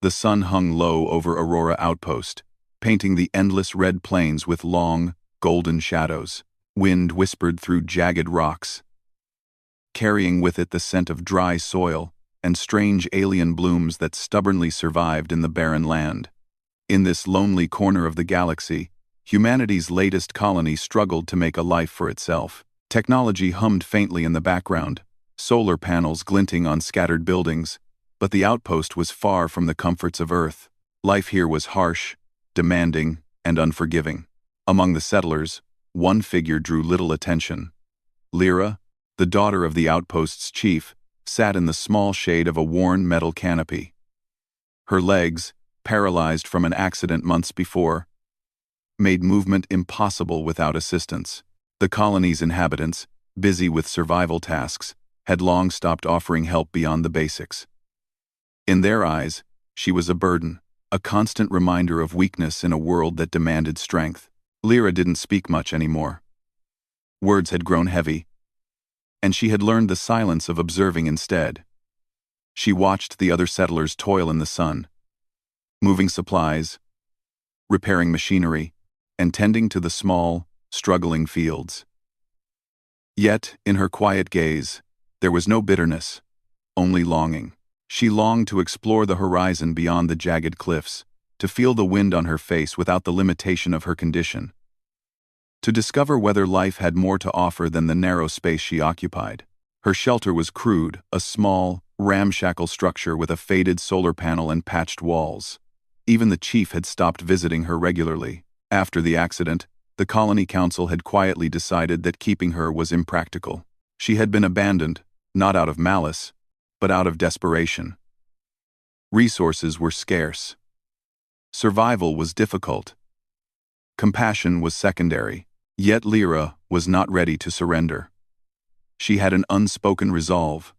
The sun hung low over Aurora Outpost, painting the endless red plains with long, golden shadows. Wind whispered through jagged rocks, carrying with it the scent of dry soil and strange alien blooms that stubbornly survived in the barren land. In this lonely corner of the galaxy, humanity's latest colony struggled to make a life for itself. Technology hummed faintly in the background, solar panels glinting on scattered buildings, but the outpost was far from the comforts of Earth. Life here was harsh, demanding, and unforgiving. Among the settlers, one figure drew little attention. Lyra, the daughter of the outpost's chief, sat in the small shade of a worn metal canopy. Her legs, paralyzed from an accident months before, made movement impossible without assistance. The colony's inhabitants, busy with survival tasks, had long stopped offering help beyond the basics. In their eyes, she was a burden, a constant reminder of weakness in a world that demanded strength. Lyra didn't speak much anymore. Words had grown heavy, and she had learned the silence of observing instead. She watched the other settlers toil in the sun, moving supplies, repairing machinery, and tending to the small, struggling fields. Yet, in her quiet gaze, there was no bitterness, only longing. She longed to explore the horizon beyond the jagged cliffs, to feel the wind on her face without the limitation of her condition, to discover whether life had more to offer than the narrow space she occupied. Her shelter was crude, a small, ramshackle structure with a faded solar panel and patched walls. Even the chief had stopped visiting her regularly. After the accident, the colony council had quietly decided that keeping her was impractical. She had been abandoned, not out of malice, but out of desperation. Resources were scarce. Survival was difficult. Compassion was secondary. Yet Lyra was not ready to surrender. She had an unspoken resolve,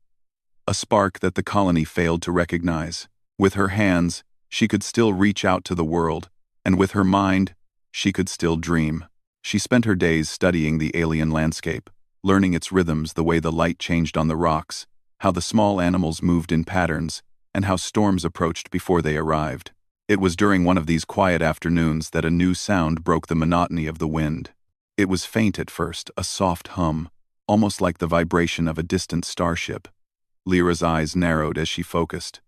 a spark that the colony failed to recognize. With her hands, she could still reach out to the world, and with her mind, she could still dream. She spent her days studying the alien landscape, learning its rhythms, the way the light changed on the rocks, how the small animals moved in patterns, and how storms approached before they arrived. It was during one of these quiet afternoons that a new sound broke the monotony of the wind. It was faint at first, a soft hum, almost like the vibration of a distant starship. Lyra's eyes narrowed as she focused.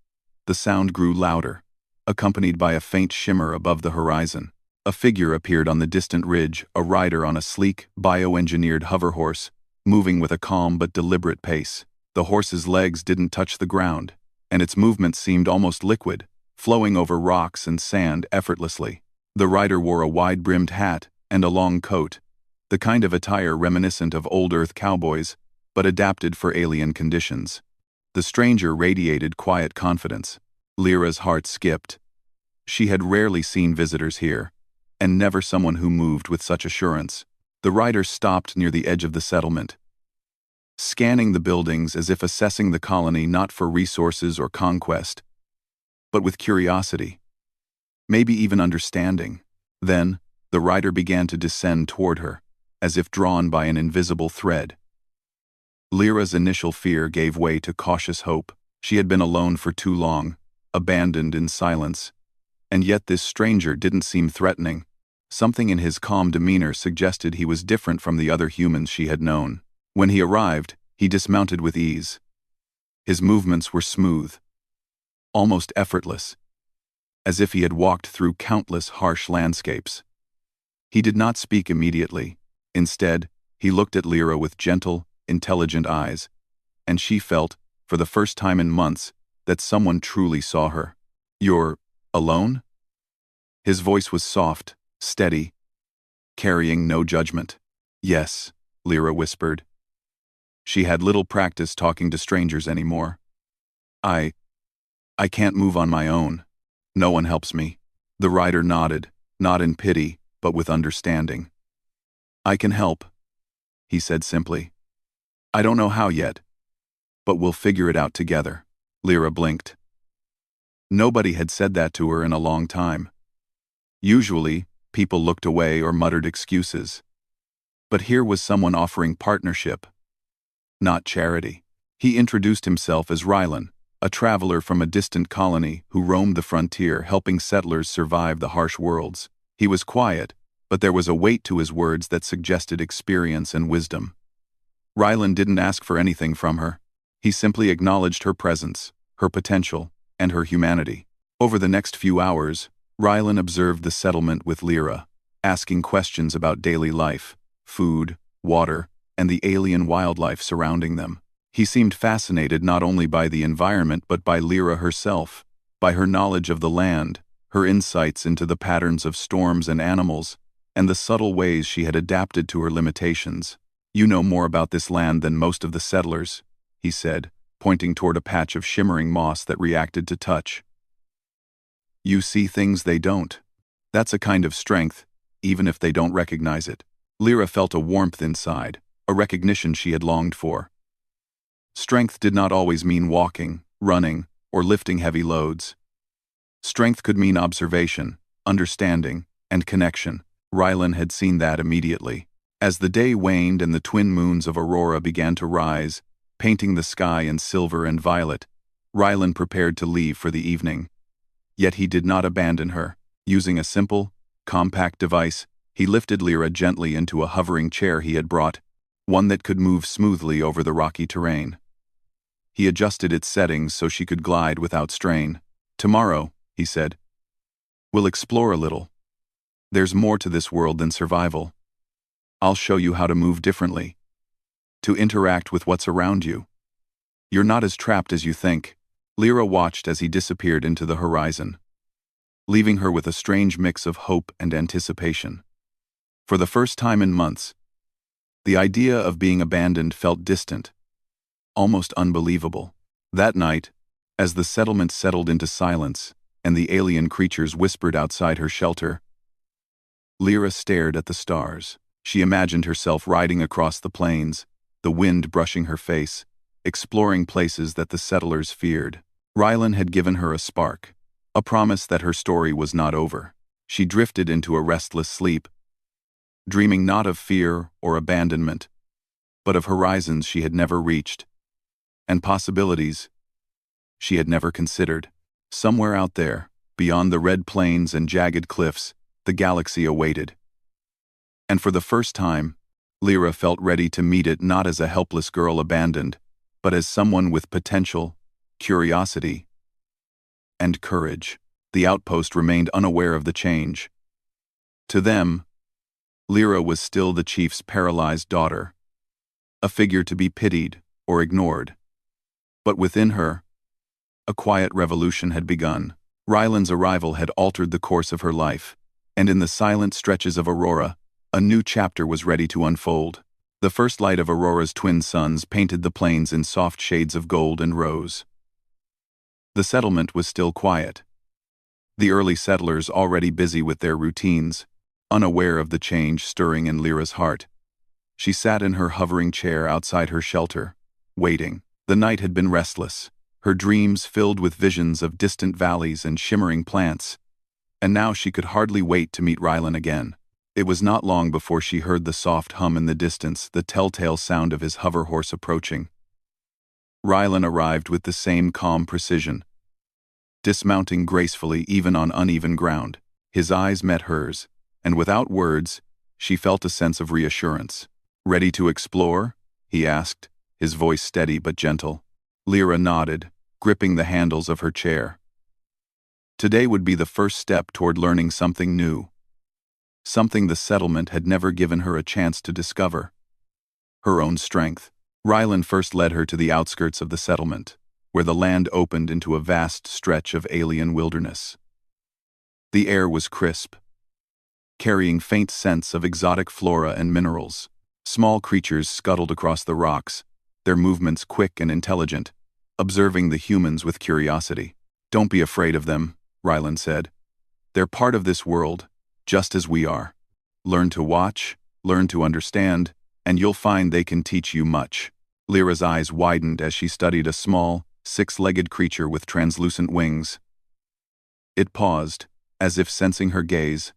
The sound grew louder, accompanied by a faint shimmer above the horizon. A figure appeared on the distant ridge, a rider on a sleek, bioengineered hover horse, moving with a calm but deliberate pace. The horse's legs didn't touch the ground, and its movements seemed almost liquid, flowing over rocks and sand effortlessly. The rider wore a wide-brimmed hat and a long coat, the kind of attire reminiscent of old Earth cowboys, but adapted for alien conditions. The stranger radiated quiet confidence. Lyra's heart skipped. She had rarely seen visitors here, and never someone who moved with such assurance. The rider stopped near the edge of the settlement, scanning the buildings as if assessing the colony not for resources or conquest, but with curiosity, maybe even understanding. Then, the rider began to descend toward her, as if drawn by an invisible thread. Lyra's initial fear gave way to cautious hope. She had been alone for too long, abandoned in silence, and yet this stranger didn't seem threatening. Something in his calm demeanor suggested he was different from the other humans she had known. When he arrived, he dismounted with ease. His movements were smooth, almost effortless, as if he had walked through countless harsh landscapes. He did not speak immediately. Instead, he looked at Lyra with gentle, intelligent eyes, and she felt, for the first time in months, that someone truly saw her. "You're alone?" His voice was soft, steady, carrying no judgment. "Yes," Lyra whispered. She had little practice talking to strangers anymore. I can't move on my own. No one helps me." The rider nodded, not in pity, but with understanding. "I can help," he said simply. "I don't know how yet, but we'll figure it out together." Lyra blinked. Nobody had said that to her in a long time. Usually, people looked away or muttered excuses. But here was someone offering partnership, not charity. He introduced himself as Rylan, a traveler from a distant colony who roamed the frontier helping settlers survive the harsh worlds. He was quiet, but there was a weight to his words that suggested experience and wisdom. Rylan didn't ask for anything from her. He simply acknowledged her presence, her potential, and her humanity. Over the next few hours, Rylan observed the settlement with Lyra, asking questions about daily life, food, water, and the alien wildlife surrounding them. He seemed fascinated not only by the environment but by Lyra herself, by her knowledge of the land, her insights into the patterns of storms and animals, and the subtle ways she had adapted to her limitations. "You know more about this land than most of the settlers," he said, pointing toward a patch of shimmering moss that reacted to touch. "You see things they don't. That's a kind of strength, even if they don't recognize it." Lyra felt a warmth inside, a recognition she had longed for. Strength did not always mean walking, running, or lifting heavy loads. Strength could mean observation, understanding, and connection. Rylan had seen that immediately. As the day waned and the twin moons of Aurora began to rise, painting the sky in silver and violet, Rylan prepared to leave for the evening. Yet he did not abandon her. Using a simple, compact device, he lifted Lyra gently into a hovering chair he had brought, one that could move smoothly over the rocky terrain. He adjusted its settings so she could glide without strain. "Tomorrow," he said, "we'll explore a little. There's more to this world than survival. I'll show you how to move differently, to interact with what's around you. You're not as trapped as you think." Lyra watched as he disappeared into the horizon, leaving her with a strange mix of hope and anticipation. For the first time in months, the idea of being abandoned felt distant, almost unbelievable. That night, as the settlement settled into silence and the alien creatures whispered outside her shelter, Lyra stared at the stars. She imagined herself riding across the plains, the wind brushing her face, exploring places that the settlers feared. Rylan had given her a spark, a promise that her story was not over. She drifted into a restless sleep, dreaming not of fear or abandonment, but of horizons she had never reached, and possibilities she had never considered. Somewhere out there, beyond the red plains and jagged cliffs, the galaxy awaited. And for the first time, Lyra felt ready to meet it not as a helpless girl abandoned, but as someone with potential, curiosity, and courage. The outpost remained unaware of the change. To them, Lyra was still the chief's paralyzed daughter, a figure to be pitied or ignored. But within her, a quiet revolution had begun. Rylan's arrival had altered the course of her life, and in the silent stretches of Aurora, a new chapter was ready to unfold. The first light of Aurora's twin suns painted the plains in soft shades of gold and rose. The settlement was still quiet, the early settlers already busy with their routines, unaware of the change stirring in Lyra's heart. She sat in her hovering chair outside her shelter, waiting. The night had been restless, her dreams filled with visions of distant valleys and shimmering plants, and now she could hardly wait to meet Rylan again. It was not long before she heard the soft hum in the distance, the telltale sound of his hover horse approaching. Rylan arrived with the same calm precision, dismounting gracefully even on uneven ground. His eyes met hers, and without words, she felt a sense of reassurance. "Ready to explore?" he asked, his voice steady but gentle. Lyra nodded, gripping the handles of her chair. Today would be the first step toward learning something new, something the settlement had never given her a chance to discover: her own strength. Rylan first led her to the outskirts of the settlement, where the land opened into a vast stretch of alien wilderness. The air was crisp, carrying faint scents of exotic flora and minerals. Small creatures scuttled across the rocks, their movements quick and intelligent, observing the humans with curiosity. "Don't be afraid of them," Rylan said. "They're part of this world, just as we are. Learn to watch, learn to understand, and you'll find they can teach you much." Lyra's eyes widened as she studied a small, six-legged creature with translucent wings. It paused, as if sensing her gaze,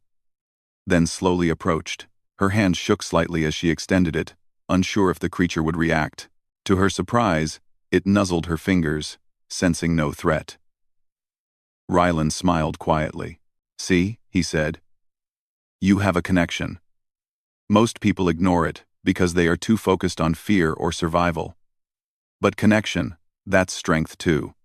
then slowly approached. Her hand shook slightly as she extended it, unsure if the creature would react. To her surprise, it nuzzled her fingers, sensing no threat. Rylan smiled quietly. "See," he said, "you have a connection. Most people ignore it because they are too focused on fear or survival. But connection, that's strength too."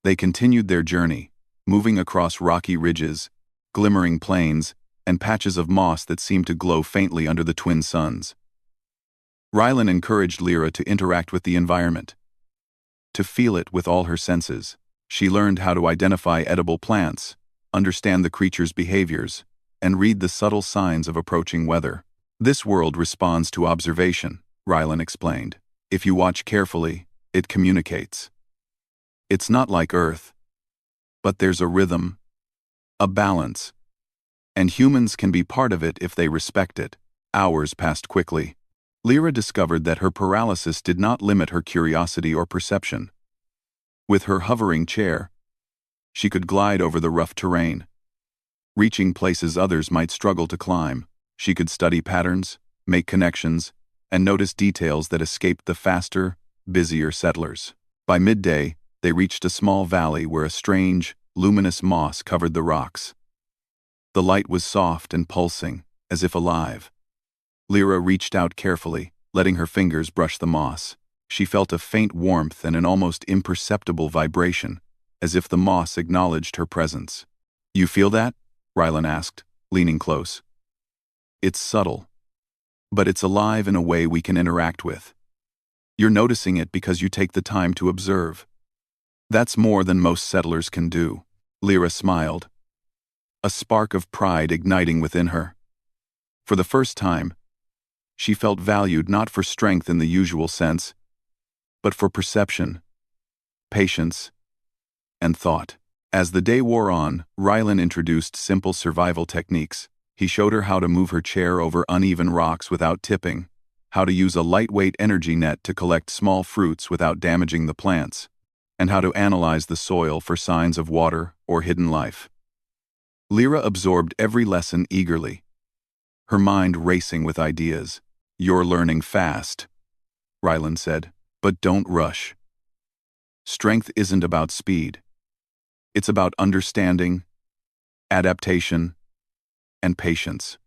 They continued their journey, moving across rocky ridges, glimmering plains, and patches of moss that seemed to glow faintly under the twin suns. Rylan encouraged Lyra to interact with the environment, to feel it with all her senses. She learned how to identify edible plants, understand the creature's behaviors, and read the subtle signs of approaching weather. "This world responds to observation," Rylan explained. "If you watch carefully, it communicates. It's not like Earth, but there's a rhythm, a balance, and humans can be part of it if they respect it." Hours passed quickly. Lyra discovered that her paralysis did not limit her curiosity or perception. With her hovering chair, she could glide over the rough terrain. Reaching places others might struggle to climb, she could study patterns, make connections, and notice details that escaped the faster, busier settlers. By midday, they reached a small valley where a strange, luminous moss covered the rocks. The light was soft and pulsing, as if alive. Lyra reached out carefully, letting her fingers brush the moss. She felt a faint warmth and an almost imperceptible vibration, as if the moss acknowledged her presence. "You feel that?" Rylan asked, leaning close. "It's subtle, but it's alive in a way we can interact with. You're noticing it because you take the time to observe. That's more than most settlers can do." Lyra smiled, a spark of pride igniting within her. For the first time, she felt valued not for strength in the usual sense, but for perception, patience, and thought. As the day wore on, Rylan introduced simple survival techniques. He showed her how to move her chair over uneven rocks without tipping, how to use a lightweight energy net to collect small fruits without damaging the plants, and how to analyze the soil for signs of water or hidden life. Lyra absorbed every lesson eagerly, her mind racing with ideas. "You're learning fast," Rylan said, "but don't rush. Strength isn't about speed. It's about understanding, adaptation, and patience.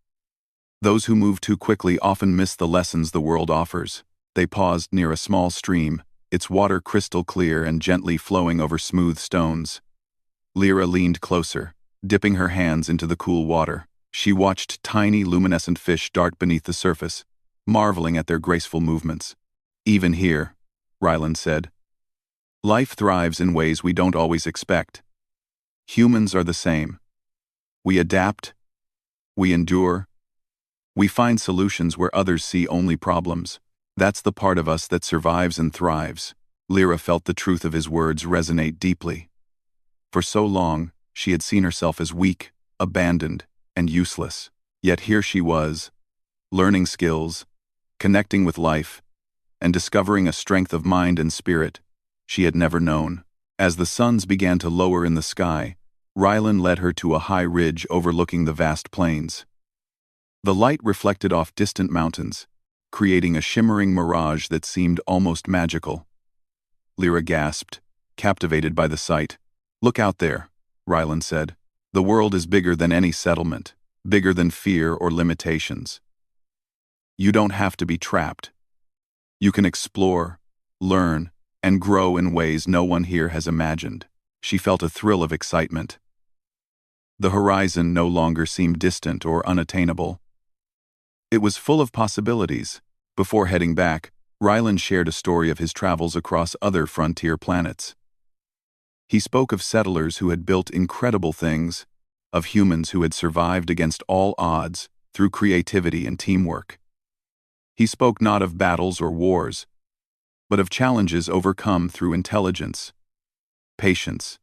Those who move too quickly often miss the lessons the world offers." They paused near a small stream, its water crystal clear and gently flowing over smooth stones. Lyra leaned closer, dipping her hands into the cool water. She watched tiny luminescent fish dart beneath the surface, marveling at their graceful movements. "Even here," Rylan said, "life thrives in ways we don't always expect. Humans are the same. We adapt, we endure, we find solutions where others see only problems. That's the part of us that survives and thrives." Lyra felt the truth of his words resonate deeply. For so long, she had seen herself as weak, abandoned, and useless. Yet here she was, learning skills, connecting with life, and discovering a strength of mind and spirit she had never known. As the suns began to lower in the sky, Rylan led her to a high ridge overlooking the vast plains. The light reflected off distant mountains, creating a shimmering mirage that seemed almost magical. Lyra gasped, captivated by the sight. "Look out there," Rylan said. "The world is bigger than any settlement, bigger than fear or limitations. You don't have to be trapped. You can explore, learn, and grow in ways no one here has imagined." She felt a thrill of excitement. The horizon no longer seemed distant or unattainable. It was full of possibilities. Before heading back, Rylan shared a story of his travels across other frontier planets. He spoke of settlers who had built incredible things, of humans who had survived against all odds through creativity and teamwork. He spoke not of battles or wars, but of challenges overcome through intelligence, patience,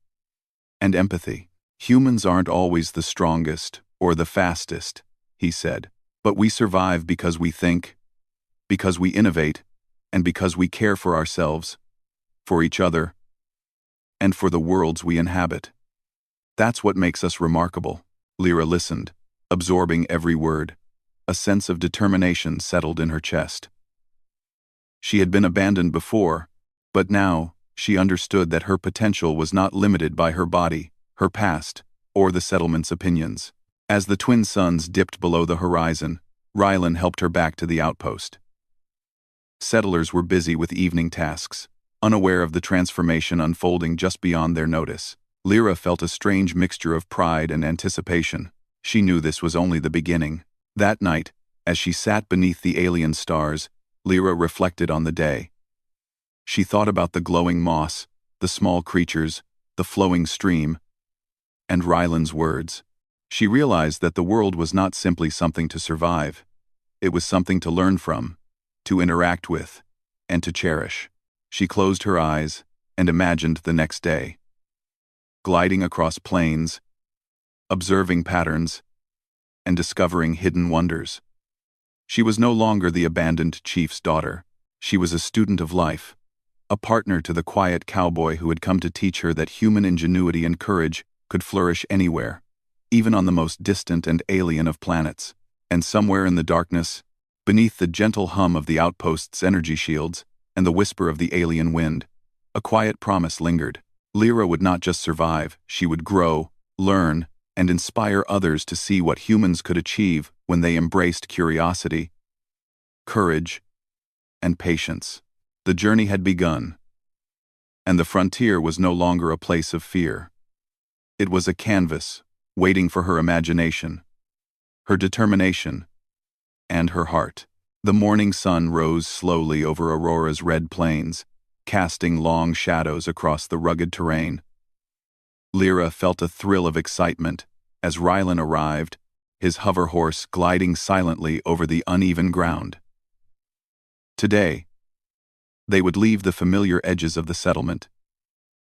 and empathy. "Humans aren't always the strongest or the fastest," he said, "but we survive because we think, because we innovate, and because we care for ourselves, for each other, and for the worlds we inhabit. That's what makes us remarkable." Lyra listened, absorbing every word. A sense of determination settled in her chest. She had been abandoned before, but now, she understood that her potential was not limited by her body, her past, or the settlement's opinions. As the twin suns dipped below the horizon, Rylan helped her back to the outpost. Settlers were busy with evening tasks, unaware of the transformation unfolding just beyond their notice. Lyra felt a strange mixture of pride and anticipation. She knew this was only the beginning. That night, as she sat beneath the alien stars, Lyra reflected on the day. She thought about the glowing moss, the small creatures, the flowing stream, and Rylan's words. She realized that the world was not simply something to survive. It was something to learn from, to interact with, and to cherish. She closed her eyes and imagined the next day. Gliding across plains, observing patterns, and discovering hidden wonders. She was no longer the abandoned chief's daughter. She was a student of life, a partner to the quiet cowboy who had come to teach her that human ingenuity and courage could flourish anywhere, even on the most distant and alien of planets. And somewhere in the darkness, beneath the gentle hum of the outpost's energy shields and the whisper of the alien wind, a quiet promise lingered. Lyra would not just survive, she would grow, learn, and inspire others to see what humans could achieve when they embraced curiosity, courage, and patience. The journey had begun, and the frontier was no longer a place of fear. It was a canvas, waiting for her imagination, her determination, and her heart. The morning sun rose slowly over Aurora's red plains, casting long shadows across the rugged terrain. Lyra felt a thrill of excitement as Rylan arrived, his hover horse gliding silently over the uneven ground. Today, they would leave the familiar edges of the settlement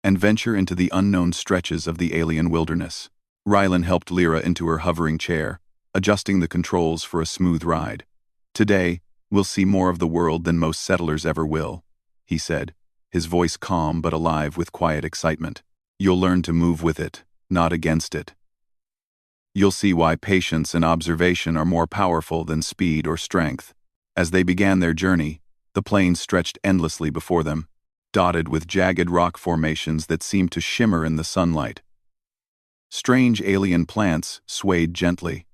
and venture into the unknown stretches of the alien wilderness. Rylan helped Lyra into her hovering chair, adjusting the controls for a smooth ride. Today, we'll see more of the world than most settlers ever will, he said, his voice calm but alive with quiet excitement. You'll learn to move with it, not against it. You'll see why patience and observation are more powerful than speed or strength. As they began their journey, the plains stretched endlessly before them, dotted with jagged rock formations that seemed to shimmer in the sunlight. Strange alien plants swayed gently,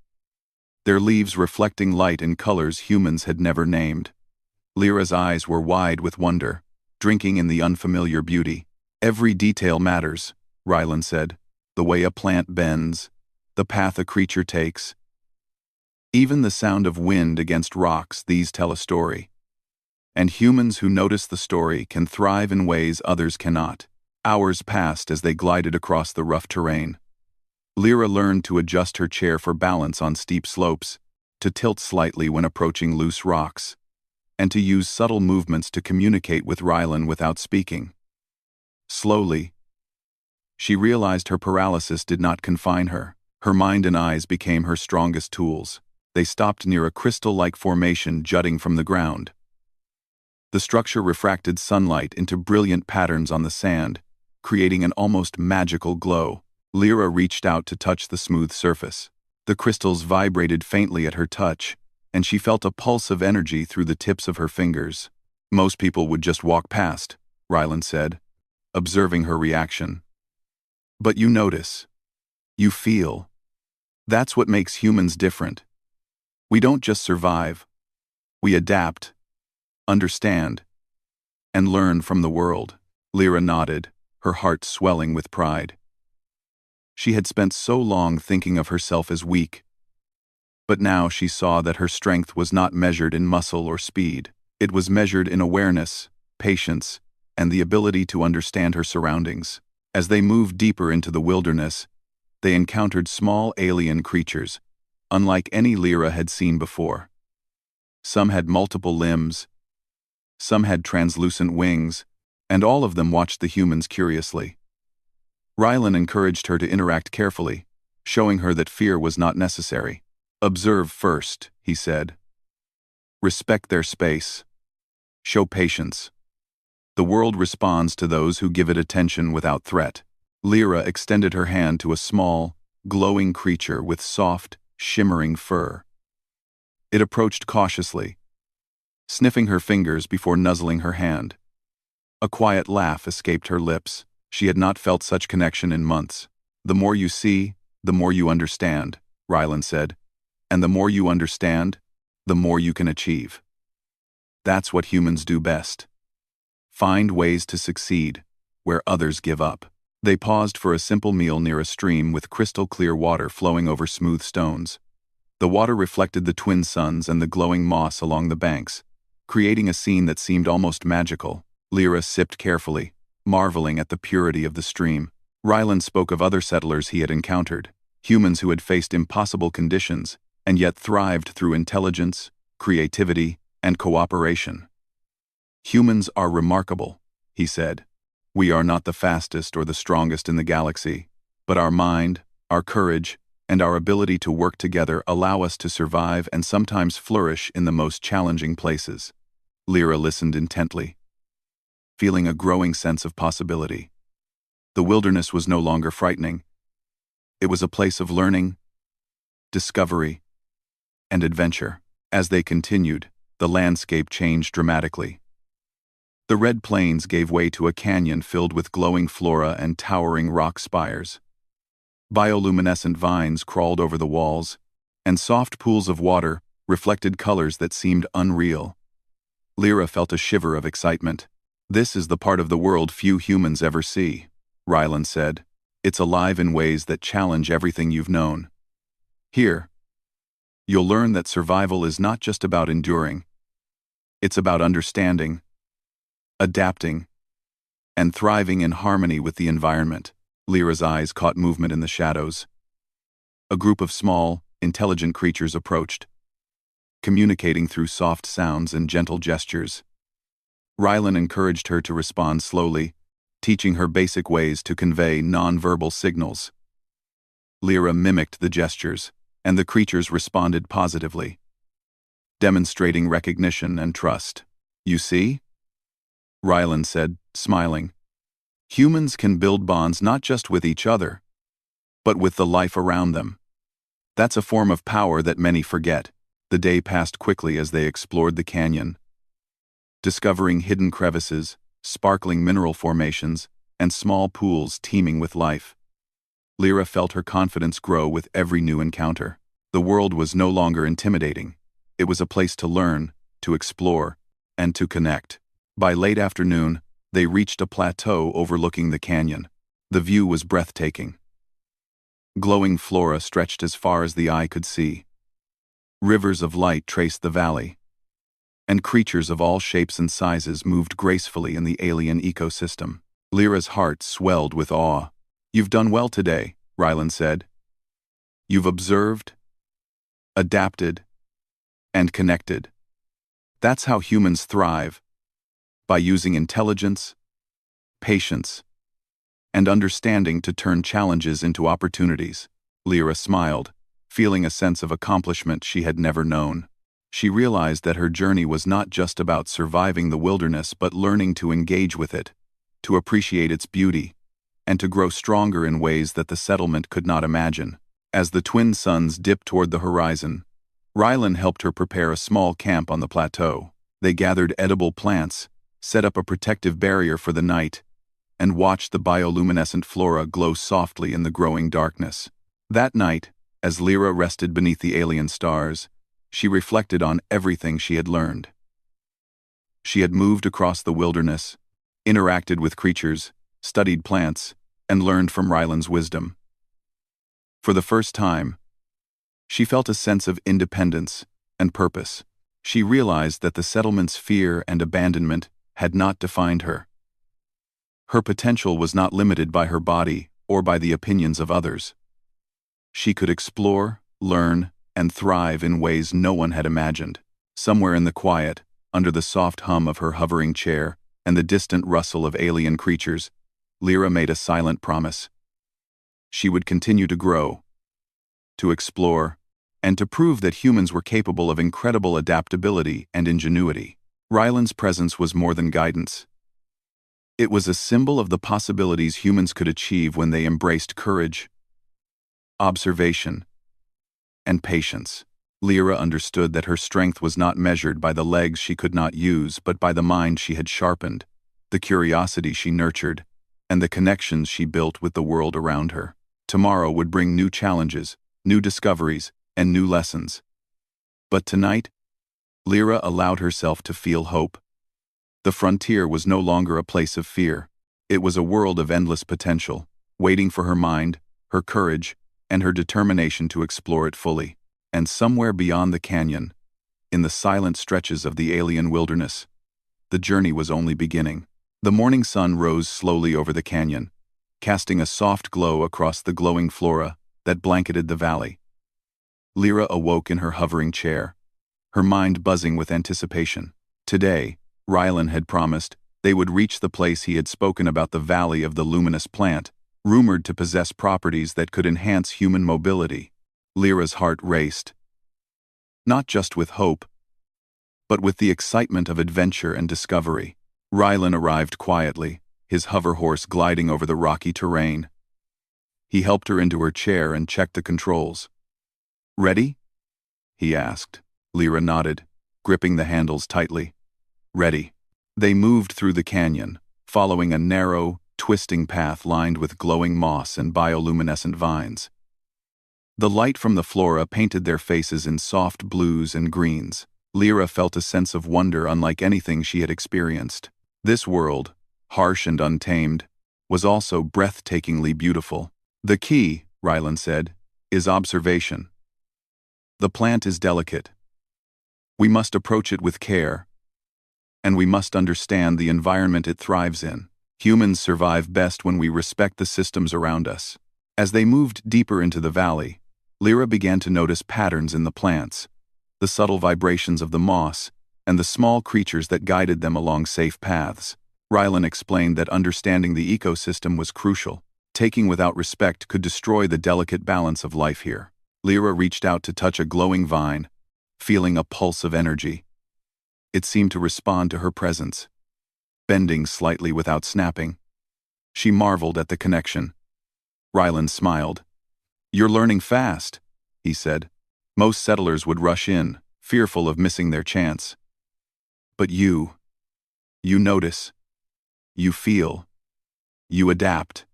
their leaves reflecting light in colors humans had never named. Lyra's eyes were wide with wonder, drinking in the unfamiliar beauty. Every detail matters, Rylan said. The way a plant bends, the path a creature takes. Even the sound of wind against rocks, these tell a story. And humans who notice the story can thrive in ways others cannot. Hours passed as they glided across the rough terrain. Lyra learned to adjust her chair for balance on steep slopes, to tilt slightly when approaching loose rocks, and to use subtle movements to communicate with Rylan without speaking. Slowly, she realized her paralysis did not confine her. Her mind and eyes became her strongest tools. They stopped near a crystal-like formation jutting from the ground. The structure refracted sunlight into brilliant patterns on the sand, creating an almost magical glow. Lyra reached out to touch the smooth surface. The crystals vibrated faintly at her touch, and she felt a pulse of energy through the tips of her fingers. Most people would just walk past, Rylan said, observing her reaction. But you notice. You feel. That's what makes humans different. We don't just survive. We adapt, understand, and learn from the world. Lyra nodded, her heart swelling with pride. She had spent so long thinking of herself as weak, but now she saw that her strength was not measured in muscle or speed. It was measured in awareness, patience, and the ability to understand her surroundings. As they moved deeper into the wilderness, they encountered small alien creatures, unlike any Lyra had seen before. Some had multiple limbs, some had translucent wings, and all of them watched the humans curiously. Rylan encouraged her to interact carefully, showing her that fear was not necessary. Observe first, he said. Respect their space. Show patience. The world responds to those who give it attention without threat. Lyra extended her hand to a small, glowing creature with soft, shimmering fur. It approached cautiously, sniffing her fingers before nuzzling her hand. A quiet laugh escaped her lips. She had not felt such connection in months. The more you see, the more you understand, Rylan said. And the more you understand, the more you can achieve. That's what humans do best. Find ways to succeed where others give up. They paused for a simple meal near a stream with crystal-clear water flowing over smooth stones. The water reflected the twin suns and the glowing moss along the banks, creating a scene that seemed almost magical. Lyra sipped carefully, marveling at the purity of the stream. Ryland spoke of other settlers he had encountered, humans who had faced impossible conditions and yet thrived through intelligence, creativity, and cooperation. Humans are remarkable, he said. We are not the fastest or the strongest in the galaxy, but our mind, our courage, and our ability to work together allow us to survive and sometimes flourish in the most challenging places. Lyra listened intently, feeling a growing sense of possibility. The wilderness was no longer frightening. It was a place of learning, discovery, and adventure. As they continued, the landscape changed dramatically. The red plains gave way to a canyon filled with glowing flora and towering rock spires. Bioluminescent vines crawled over the walls, and soft pools of water reflected colors that seemed unreal. Lyra felt a shiver of excitement. This is the part of the world few humans ever see, Rylan said. It's alive in ways that challenge everything you've known. Here, you'll learn that survival is not just about enduring. It's about understanding, adapting, and thriving in harmony with the environment. Lyra's eyes caught movement in the shadows. A group of small, intelligent creatures approached, communicating through soft sounds and gentle gestures. Rylan encouraged her to respond slowly, teaching her basic ways to convey non-verbal signals. Lyra mimicked the gestures, and the creatures responded positively, demonstrating recognition and trust. You see? Rylan said, smiling. Humans can build bonds not just with each other, but with the life around them. That's a form of power that many forget. The day passed quickly as they explored the canyon, discovering hidden crevices, sparkling mineral formations, and small pools teeming with life. Lyra felt her confidence grow with every new encounter. The world was no longer intimidating. It was a place to learn, to explore, and to connect. By late afternoon, they reached a plateau overlooking the canyon. The view was breathtaking. Glowing flora stretched as far as the eye could see. Rivers of light traced the valley, and creatures of all shapes and sizes moved gracefully in the alien ecosystem. Lyra's heart swelled with awe. You've done well today, Rylan said. You've observed, adapted, and connected. That's how humans thrive, by using intelligence, patience, and understanding to turn challenges into opportunities. Lyra smiled, feeling a sense of accomplishment she had never known. She realized that her journey was not just about surviving the wilderness but learning to engage with it, to appreciate its beauty, and to grow stronger in ways that the settlement could not imagine. As the twin suns dipped toward the horizon, Rylan helped her prepare a small camp on the plateau. They gathered edible plants, set up a protective barrier for the night, and watched the bioluminescent flora glow softly in the growing darkness. That night, as Lyra rested beneath the alien stars, she reflected on everything she had learned. She had moved across the wilderness, interacted with creatures, studied plants, and learned from Rylan's wisdom. For the first time, she felt a sense of independence and purpose. She realized that the settlement's fear and abandonment had not defined her. Her potential was not limited by her body or by the opinions of others. She could explore, learn, and thrive in ways no one had imagined. Somewhere in the quiet, under the soft hum of her hovering chair and the distant rustle of alien creatures, Lyra made a silent promise. She would continue to grow, to explore, and to prove that humans were capable of incredible adaptability and ingenuity. Rylan's presence was more than guidance. It was a symbol of the possibilities humans could achieve when they embraced courage, observation, and patience. Lyra understood that her strength was not measured by the legs she could not use but by the mind she had sharpened. the curiosity she nurtured, and the connections she built with the world around her. Tomorrow would bring new challenges, new discoveries, and new lessons. But tonight, Lyra allowed herself to feel hope. The frontier was no longer a place of fear. It was a world of endless potential, waiting for her mind, her courage, and her determination to explore it fully. And somewhere beyond the canyon, in the silent stretches of the alien wilderness, the journey was only beginning. The morning sun rose slowly over the canyon, casting a soft glow across the glowing flora that blanketed the valley. Lyra awoke in her hovering chair, her mind buzzing with anticipation. Today, Rylan had promised they would reach the place he had spoken about, the Valley of the Luminous Plant, rumored to possess properties that could enhance human mobility. Lyra's heart raced, not just with hope, but with the excitement of adventure and discovery. Rylan arrived quietly, his hover horse gliding over the rocky terrain. He helped her into her chair and checked the controls. "Ready?" he asked. Lyra nodded, gripping the handles tightly. "Ready." They moved through the canyon, following a narrow, twisting path lined with glowing moss and bioluminescent vines. The light from the flora painted their faces in soft blues and greens. Lyra felt a sense of wonder unlike anything she had experienced. This world, harsh and untamed, was also breathtakingly beautiful. "The key," Rylan said, "is observation. The plant is delicate. We must approach it with care, and we must understand the environment it thrives in. Humans survive best when we respect the systems around us." As they moved deeper into the valley, Lyra began to notice patterns in the plants, the subtle vibrations of the moss, and the small creatures that guided them along safe paths. Rylan explained that understanding the ecosystem was crucial. Taking without respect could destroy the delicate balance of life here. Lyra reached out to touch a glowing vine, feeling a pulse of energy. It seemed to respond to her presence, bending slightly without snapping. She marveled at the connection. Rylan smiled. "You're learning fast," he said. "Most settlers would rush in, fearful of missing their chance. But you notice, you feel, you adapt.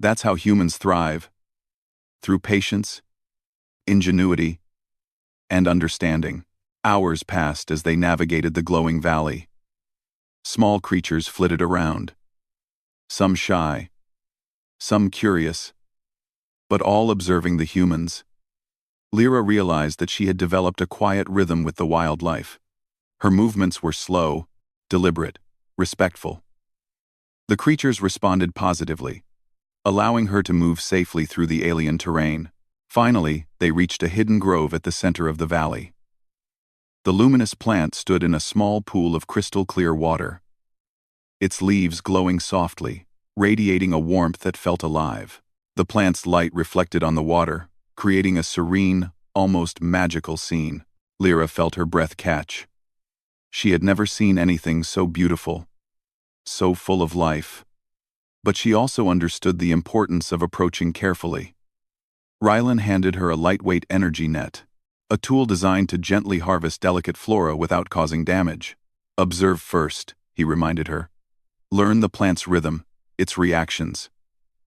That's how humans thrive, through patience, ingenuity, and understanding." Hours passed as they navigated the glowing valley. Small creatures flitted around, some shy, some curious, but all observing the humans. Lyra realized that she had developed a quiet rhythm with the wildlife. Her movements were slow, deliberate, respectful. The creatures responded positively, allowing her to move safely through the alien terrain. Finally, they reached a hidden grove at the center of the valley. The luminous plant stood in a small pool of crystal-clear water, its leaves glowing softly, radiating a warmth that felt alive. The plant's light reflected on the water, creating a serene, almost magical scene. Lyra felt her breath catch. She had never seen anything so beautiful, so full of life. But she also understood the importance of approaching carefully. Rylan handed her a lightweight energy net, a tool designed to gently harvest delicate flora without causing damage. "Observe first," he reminded her. "Learn the plant's rhythm, its reactions.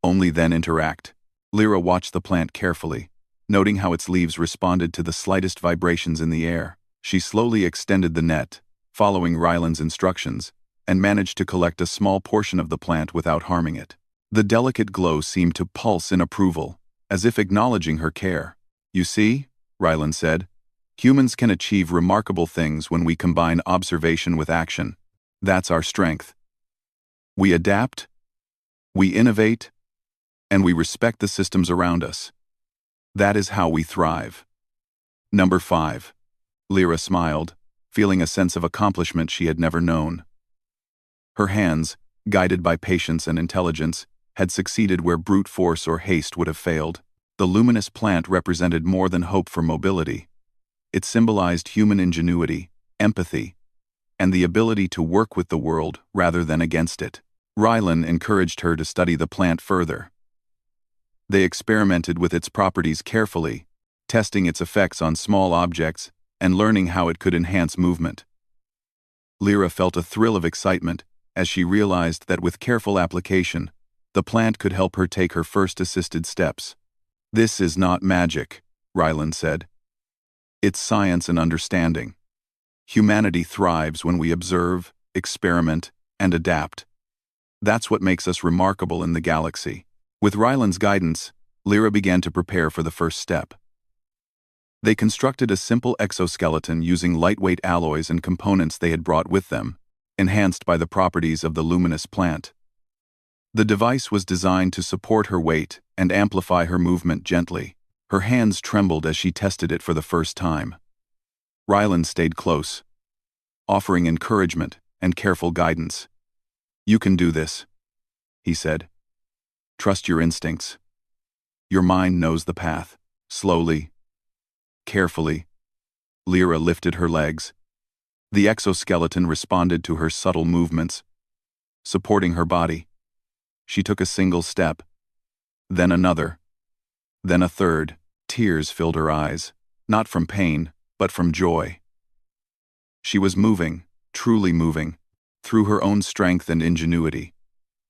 Only then interact." Lyra watched the plant carefully, noting how its leaves responded to the slightest vibrations in the air. She slowly extended the net, following Rylan's instructions, and managed to collect a small portion of the plant without harming it. The delicate glow seemed to pulse in approval, as if acknowledging her care. "You see," Rylan said, "humans can achieve remarkable things when we combine observation with action. That's our strength. We adapt, we innovate, and we respect the systems around us. That is how we thrive." Number 5. Lyra smiled, feeling a sense of accomplishment she had never known. Her hands, guided by patience and intelligence, had succeeded where brute force or haste would have failed. The luminous plant represented more than hope for mobility. It symbolized human ingenuity, empathy, and the ability to work with the world rather than against it. Rylan encouraged her to study the plant further. They experimented with its properties carefully, testing its effects on small objects and learning how it could enhance movement. Lyra felt a thrill of excitement as she realized that with careful application, the plant could help her take her first assisted steps. "This is not magic," Ryland said. "It's science and understanding. Humanity thrives when we observe, experiment, and adapt. That's what makes us remarkable in the galaxy." With Ryland's guidance, Lyra began to prepare for the first step. They constructed a simple exoskeleton using lightweight alloys and components they had brought with them, enhanced by the properties of the luminous plant. The device was designed to support her weight and amplify her movement gently. Her hands trembled as she tested it for the first time. Ryland stayed close, offering encouragement and careful guidance. "You can do this," he said. "Trust your instincts. Your mind knows the path." Slowly, carefully, Lyra lifted her legs. The exoskeleton responded to her subtle movements, supporting her body. She took a single step, then another, then a third. Tears filled her eyes, not from pain, but from joy. She was moving, truly moving, through her own strength and ingenuity,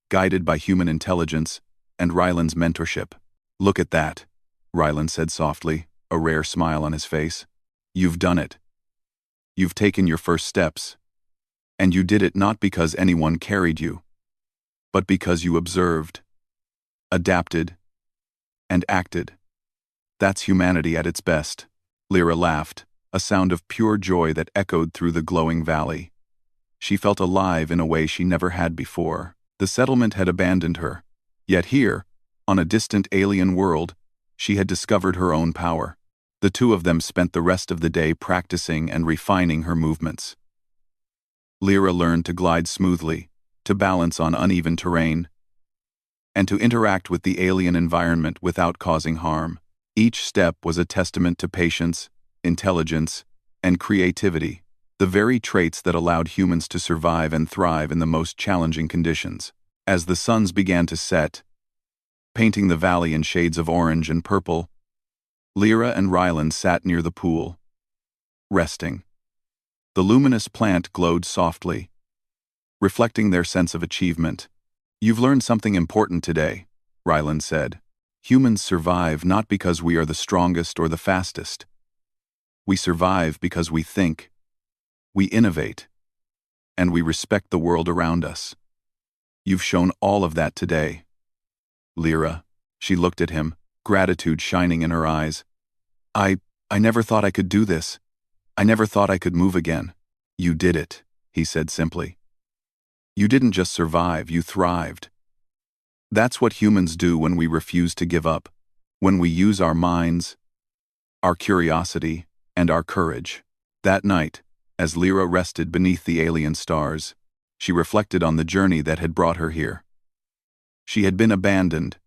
guided by human intelligence and Ryland's mentorship. "Look at that," Ryland said softly, a rare smile on his face. "You've done it. You've taken your first steps. And you did it not because anyone carried you, but because you observed, adapted, and acted. That's humanity at its best." Lyra laughed, a sound of pure joy that echoed through the glowing valley. She felt alive in a way she never had before. The settlement had abandoned her, yet here, on a distant alien world, she had discovered her own power. The two of them spent the rest of the day practicing and refining her movements. Lyra learned to glide smoothly, to balance on uneven terrain, and to interact with the alien environment without causing harm. Each step was a testament to patience, intelligence, and creativity, the very traits that allowed humans to survive and thrive in the most challenging conditions. As the suns began to set, painting the valley in shades of orange and purple, Lyra and Ryland sat near the pool, resting. The luminous plant glowed softly, reflecting their sense of achievement. "You've learned something important today," Ryland said. "Humans survive not because we are the strongest or the fastest. We survive because we think, we innovate, and we respect the world around us. You've shown all of that today." "Lyra," she looked at him, gratitude shining in her eyes. I never thought I could do this. I never thought I could move again." "You did it," he said simply. "You didn't just survive, you thrived. That's what humans do when we refuse to give up, when we use our minds, our curiosity, and our courage." That night, as Lyra rested beneath the alien stars, she reflected on the journey that had brought her here. She had been abandoned,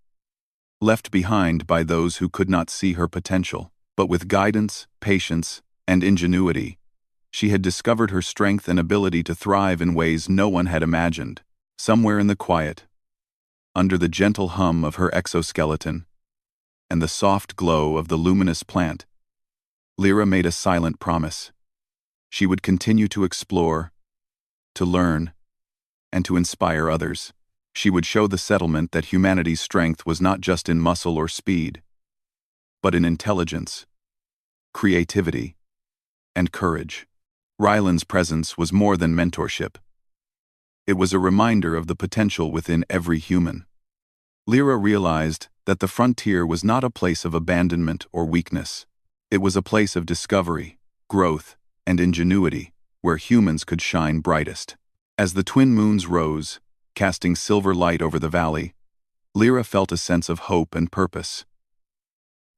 left behind by those who could not see her potential, but with guidance, patience, and ingenuity, she had discovered her strength and ability to thrive in ways no one had imagined. Somewhere in the quiet, under the gentle hum of her exoskeleton, and the soft glow of the luminous plant, Lyra made a silent promise. She would continue to explore, to learn, and to inspire others. She would show the settlement that humanity's strength was not just in muscle or speed, but in intelligence, creativity, and courage. Ryland's presence was more than mentorship. It was a reminder of the potential within every human. Lyra realized that the frontier was not a place of abandonment or weakness. It was a place of discovery, growth, and ingenuity, where humans could shine brightest. As the twin moons rose, casting silver light over the valley, Lyra felt a sense of hope and purpose.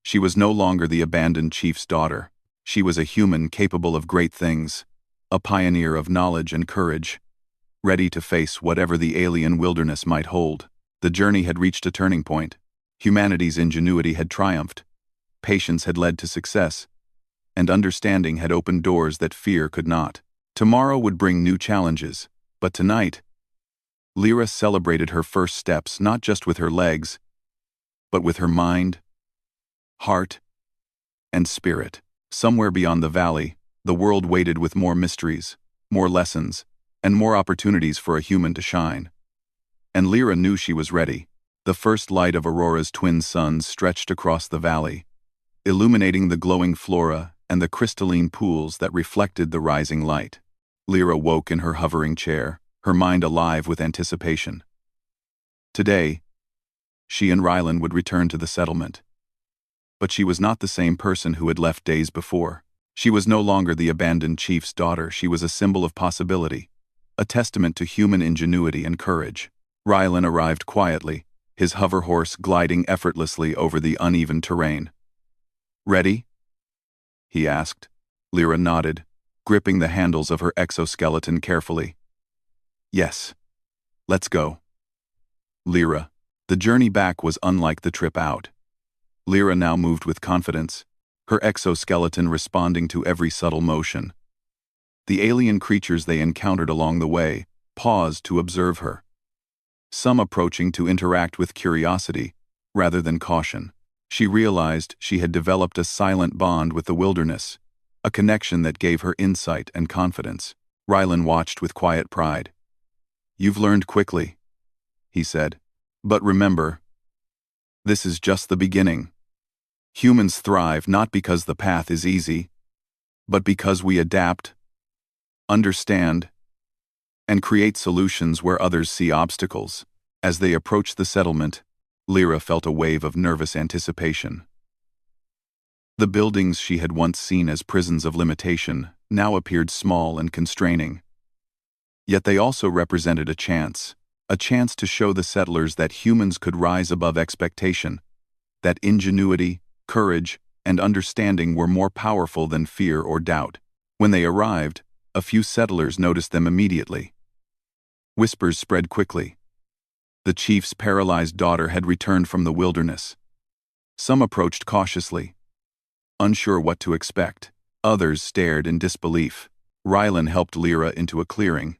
She was no longer the abandoned chief's daughter. She was a human capable of great things, a pioneer of knowledge and courage, ready to face whatever the alien wilderness might hold. The journey had reached a turning point. Humanity's ingenuity had triumphed, patience had led to success, and understanding had opened doors that fear could not. Tomorrow would bring new challenges, but tonight, Lyra celebrated her first steps not just with her legs, but with her mind, heart, and spirit. Somewhere beyond the valley, the world waited with more mysteries, more lessons, and more opportunities for a human to shine. And Lyra knew she was ready. The first light of Aurora's twin suns stretched across the valley, illuminating the glowing flora and the crystalline pools that reflected the rising light. Lyra woke in her hovering chair, her mind alive with anticipation. Today, she and Rylan would return to the settlement. But she was not the same person who had left days before. She was no longer the abandoned chief's daughter. She was a symbol of possibility, a testament to human ingenuity and courage. Rylan arrived quietly, his hover horse gliding effortlessly over the uneven terrain. "Ready?" he asked. Lyra nodded, gripping the handles of her exoskeleton carefully. "Yes. Let's go." Lyra. The journey back was unlike the trip out. Lyra now moved with confidence, her exoskeleton responding to every subtle motion. The alien creatures they encountered along the way paused to observe her, some approaching to interact with curiosity rather than caution. She realized she had developed a silent bond with the wilderness, a connection that gave her insight and confidence. Rylan watched with quiet pride. "You've learned quickly," he said. "But remember, this is just the beginning. Humans thrive not because the path is easy, but because we adapt, understand, and create solutions where others see obstacles." As they approached the settlement, Lyra felt a wave of nervous anticipation. The buildings she had once seen as prisons of limitation now appeared small and constraining. Yet they also represented a chance to show the settlers that humans could rise above expectation, that ingenuity, courage, and understanding were more powerful than fear or doubt. When they arrived, a few settlers noticed them immediately. Whispers spread quickly. The chief's paralyzed daughter had returned from the wilderness. Some approached cautiously, unsure what to expect. Others stared in disbelief. Rylan helped Lyra into a clearing,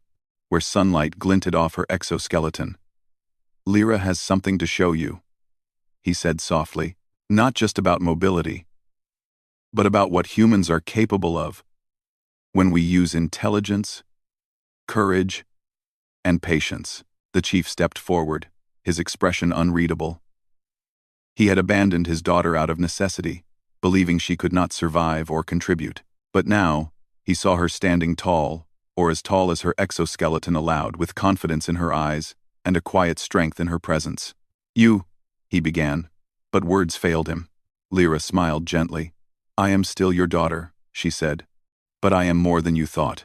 where sunlight glinted off her exoskeleton. "Lyra has something to show you," he said softly, "not just about mobility, but about what humans are capable of when we use intelligence, courage, and patience." The chief stepped forward, his expression unreadable. He had abandoned his daughter out of necessity, believing she could not survive or contribute. But now, he saw her standing tall, or as tall as her exoskeleton allowed, with confidence in her eyes and a quiet strength in her presence. "You," he began, but words failed him. Lyra smiled gently. "I am still your daughter," she said, "but I am more than you thought.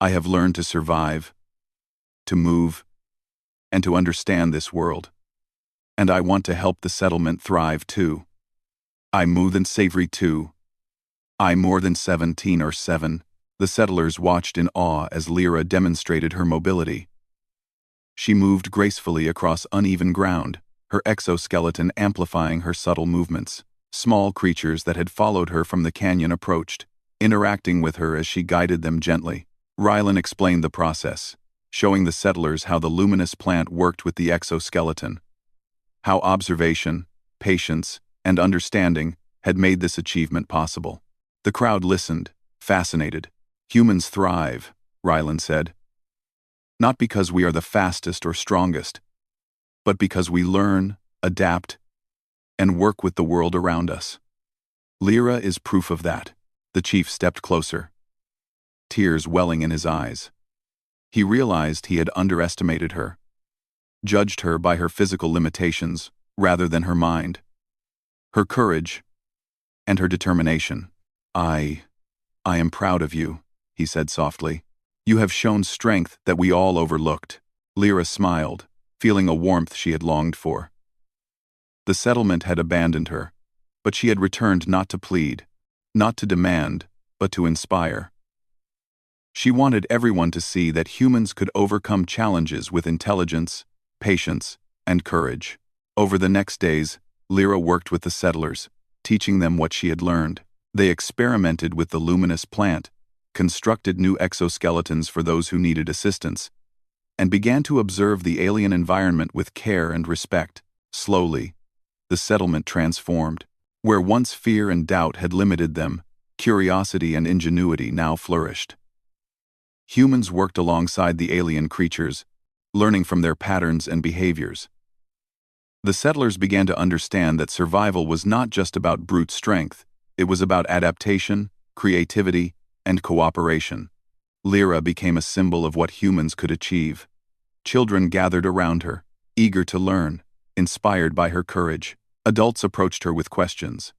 I have learned to survive, to move, and to understand this world. And I want to help the settlement thrive too. I'm more than savory too. I'm more than 17 or 7. The settlers watched in awe as Lyra demonstrated her mobility. She moved gracefully across uneven ground, her exoskeleton amplifying her subtle movements. Small creatures that had followed her from the canyon approached, interacting with her as she guided them gently. Rylan explained the process, showing the settlers how the luminous plant worked with the exoskeleton, how observation, patience, and understanding had made this achievement possible. The crowd listened, fascinated. "Humans thrive," Rylan said, "not because we are the fastest or strongest, but because we learn, adapt, and work with the world around us. Lyra is proof of that." The chief stepped closer, tears welling in his eyes. He realized he had underestimated her, judged her by her physical limitations rather than her mind, her courage, and her determination. I am proud of you," he said softly. "You have shown strength that we all overlooked." Lyra smiled, feeling a warmth she had longed for. The settlement had abandoned her, but she had returned not to plead, not to demand, but to inspire. She wanted everyone to see that humans could overcome challenges with intelligence, patience, and courage. Over the next days, Lyra worked with the settlers, teaching them what she had learned. They experimented with the luminous plant, constructed new exoskeletons for those who needed assistance, and began to observe the alien environment with care and respect. Slowly, the settlement transformed. Where once fear and doubt had limited them, curiosity and ingenuity now flourished. Humans worked alongside the alien creatures, learning from their patterns and behaviors. The settlers began to understand that survival was not just about brute strength, it was about adaptation, creativity, and cooperation. Lyra became a symbol of what humans could achieve. Children gathered around her, eager to learn, inspired by her courage. Adults approached her with questions,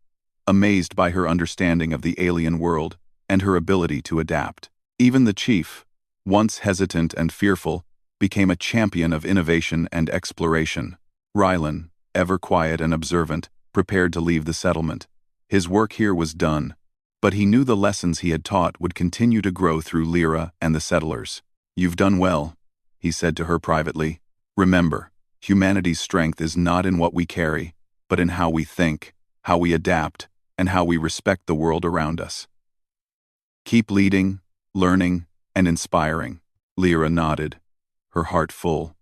amazed by her understanding of the alien world and her ability to adapt. Even the chief, once hesitant and fearful, became a champion of innovation and exploration. Rylan, ever quiet and observant, prepared to leave the settlement. His work here was done, but he knew the lessons he had taught would continue to grow through Lyra and the settlers. "You've done well," he said to her privately. "Remember, humanity's strength is not in what we carry, but in how we think, how we adapt, and how we respect the world around us. Keep leading, learning, and inspiring." Lyra nodded, her heart full.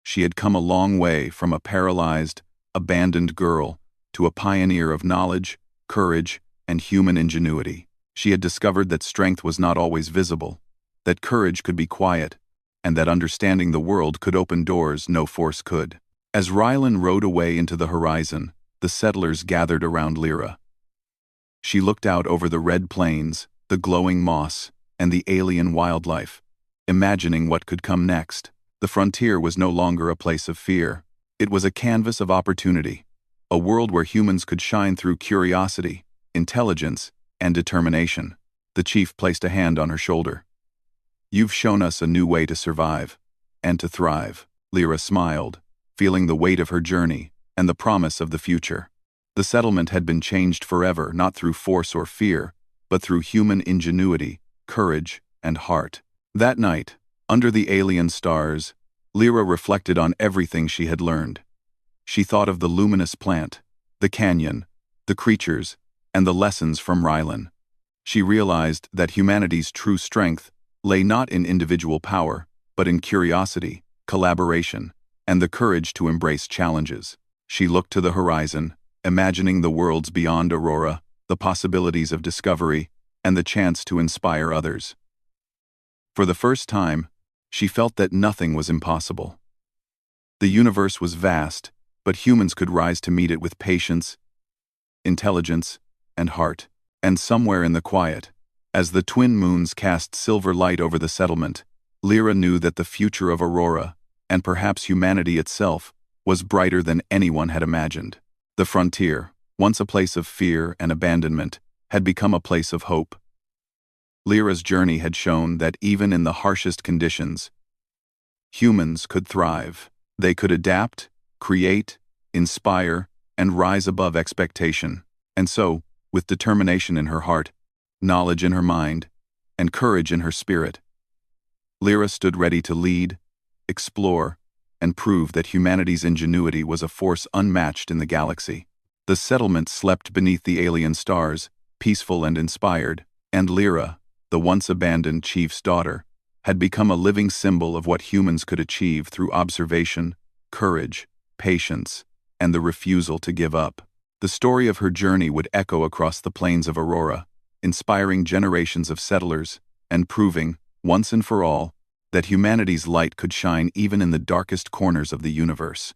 She had come a long way from a paralyzed, abandoned girl to a pioneer of knowledge, courage, and human ingenuity. She had discovered that strength was not always visible, that courage could be quiet, and that understanding the world could open doors no force could. As Rylan rode away into the horizon, the settlers gathered around Lyra. She looked out over the red plains, the glowing moss, and the alien wildlife, imagining what could come next. The frontier was no longer a place of fear. It was a canvas of opportunity, a world where humans could shine through curiosity, intelligence, and determination. The chief placed a hand on her shoulder. "You've shown us a new way to survive and to thrive." Lyra smiled, feeling the weight of her journey and the promise of the future. The settlement had been changed forever, not through force or fear, but through human ingenuity, courage, and heart. That night, under the alien stars, Lyra reflected on everything she had learned. She thought of the luminous plant, the canyon, the creatures, and the lessons from Rylan. She realized that humanity's true strength lay not in individual power, but in curiosity, collaboration, and the courage to embrace challenges. She looked to the horizon, imagining the worlds beyond Aurora, the possibilities of discovery, and the chance to inspire others. For the first time, she felt that nothing was impossible. The universe was vast, but humans could rise to meet it with patience, intelligence, and heart. And somewhere in the quiet, as the twin moons cast silver light over the settlement, Lyra knew that the future of Aurora, and perhaps humanity itself, was brighter than anyone had imagined. The frontier, once a place of fear and abandonment, had become a place of hope. Lyra's journey had shown that even in the harshest conditions, humans could thrive. They could adapt, create, inspire, and rise above expectation. And so, with determination in her heart, knowledge in her mind, and courage in her spirit, Lyra stood ready to lead, explore, and prove that humanity's ingenuity was a force unmatched in the galaxy. The settlement slept beneath the alien stars, peaceful and inspired, and Lyra, the once abandoned chief's daughter, had become a living symbol of what humans could achieve through observation, courage, patience, and the refusal to give up. The story of her journey would echo across the plains of Aurora, inspiring generations of settlers and proving, once and for all, that humanity's light could shine even in the darkest corners of the universe.